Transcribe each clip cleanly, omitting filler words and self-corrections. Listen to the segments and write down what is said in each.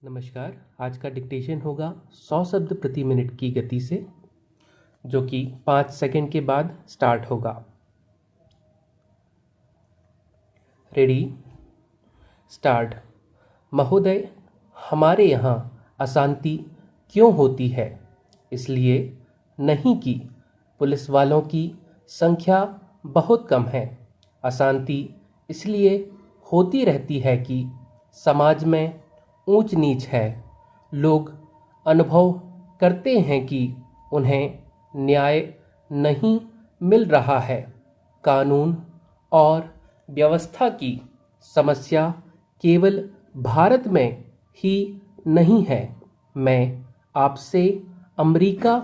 नमस्कार। आज का डिक्टेशन होगा 100 शब्द प्रति मिनट की गति से, जो कि 5 सेकंड के बाद स्टार्ट होगा। Ready, start. महोदय, हमारे यहाँ अशांति क्यों होती है? इसलिए नहीं कि पुलिस वालों की संख्या बहुत कम है। अशांति इसलिए होती रहती है कि समाज में ऊंच नीच है। लोग अनुभव करते हैं कि उन्हें न्याय नहीं मिल रहा है। कानून और व्यवस्था की समस्या केवल भारत में ही नहीं है। मैं आपसे अमेरिका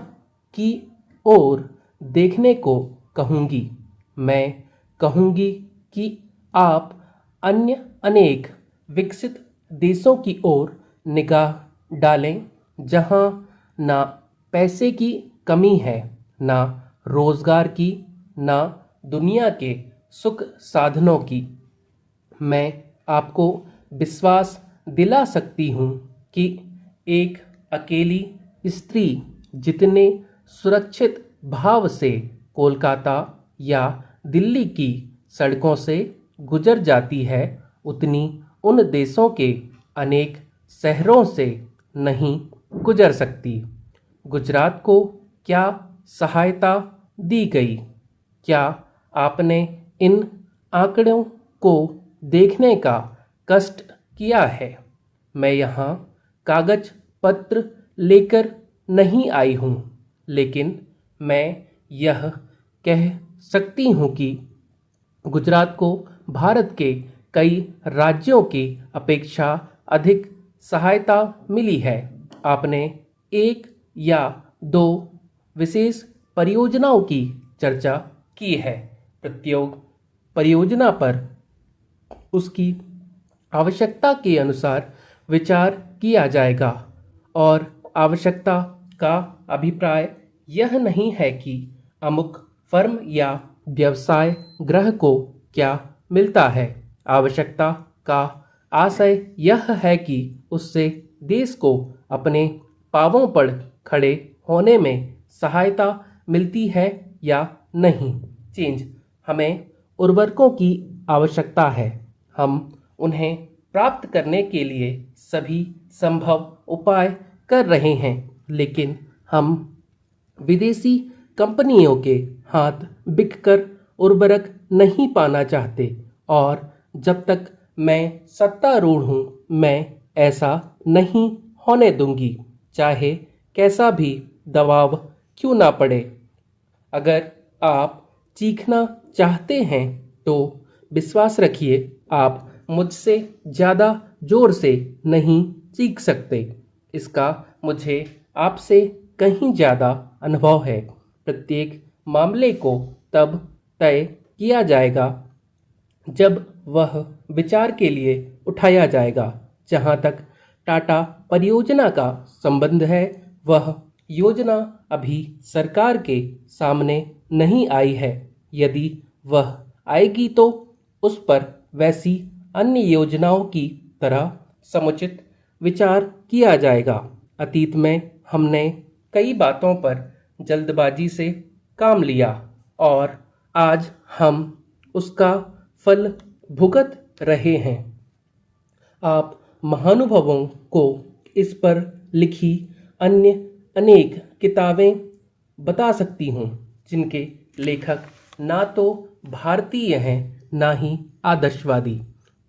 की ओर देखने को कहूँगी। मैं कहूँगी कि आप अन्य अनेक विकसित देशों की ओर निगाह डालें, जहां ना पैसे की कमी है, ना रोजगार की, ना दुनिया के सुख साधनों की। मैं आपको विश्वास दिला सकती हूँ कि एक अकेली स्त्री जितने सुरक्षित भाव से कोलकाता या दिल्ली की सड़कों से गुजर जाती है, उतनी उन देशों के अनेक शहरों से नहीं गुजर सकती। गुजरात को क्या सहायता दी गई? क्या आपने इन आंकड़ों को देखने का कष्ट किया है? मैं यहाँ कागज पत्र लेकर नहीं आई हूँ, लेकिन मैं यह कह सकती हूँ कि गुजरात को भारत के कई राज्यों की अपेक्षा अधिक सहायता मिली है। आपने एक या दो विशेष परियोजनाओं की चर्चा की है। प्रत्येक परियोजना पर उसकी आवश्यकता के अनुसार विचार किया जाएगा, और आवश्यकता का अभिप्राय यह नहीं है कि अमुक फर्म या व्यवसाय ग्रह को क्या मिलता है। आवश्यकता का आशय यह है कि उससे देश को अपने पांवों पर खड़े होने में सहायता मिलती है या नहीं। चेंज, हमें उर्वरकों की आवश्यकता है। हम उन्हें प्राप्त करने के लिए सभी संभव उपाय कर रहे हैं, लेकिन हम विदेशी कंपनियों के हाथ बिककर उर्वरक नहीं पाना चाहते, और जब तक मैं सत्तारूढ़ हूँ, मैं ऐसा नहीं होने दूंगी, चाहे कैसा भी दबाव क्यों ना पड़े। अगर आप चीखना चाहते हैं तो विश्वास रखिए, आप मुझसे ज़्यादा जोर से नहीं चीख सकते। इसका मुझे आपसे कहीं ज़्यादा अनुभव है। प्रत्येक मामले को तब तय किया जाएगा जब वह विचार के लिए उठाया जाएगा। जहां तक टाटा परियोजना का संबंध है, वह योजना अभी सरकार के सामने नहीं आई है। यदि वह आएगी तो उस पर वैसी अन्य योजनाओं की तरह समुचित विचार किया जाएगा। अतीत में हमने कई बातों पर जल्दबाजी से काम लिया, और आज हम उसका फल भुगत रहे हैं। आप महानुभावों को इस पर लिखी अन्य अनेक किताबें बता सकती हूँ, जिनके लेखक ना तो भारतीय हैं, ना ही आदर्शवादी।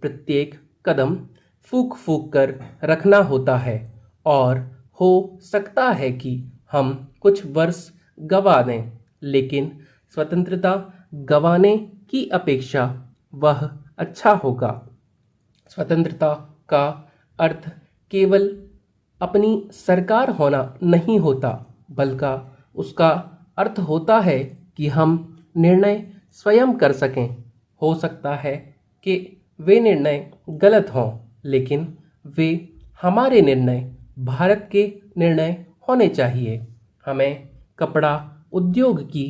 प्रत्येक कदम फूंक फूंक कर रखना होता है, और हो सकता है कि हम कुछ वर्ष गंवा दें, लेकिन स्वतंत्रता गंवाने की अपेक्षा वह अच्छा होगा। स्वतंत्रता का अर्थ केवल अपनी सरकार होना नहीं होता, बल्कि उसका अर्थ होता है कि हम निर्णय स्वयं कर सकें। हो सकता है कि वे निर्णय गलत हों, लेकिन वे हमारे निर्णय, भारत के निर्णय होने चाहिए। हमें कपड़ा उद्योग की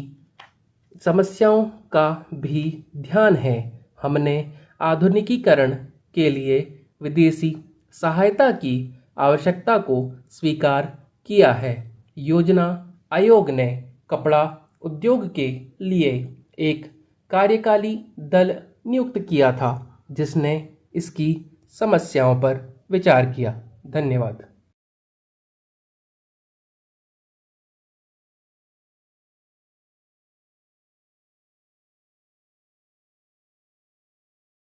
समस्याओं का भी ध्यान है। हमने आधुनिकीकरण के लिए विदेशी सहायता की आवश्यकता को स्वीकार किया है। योजना आयोग ने कपड़ा उद्योग के लिए एक कार्यकारी दल नियुक्त किया था जिसने इसकी समस्याओं पर विचार किया। धन्यवाद।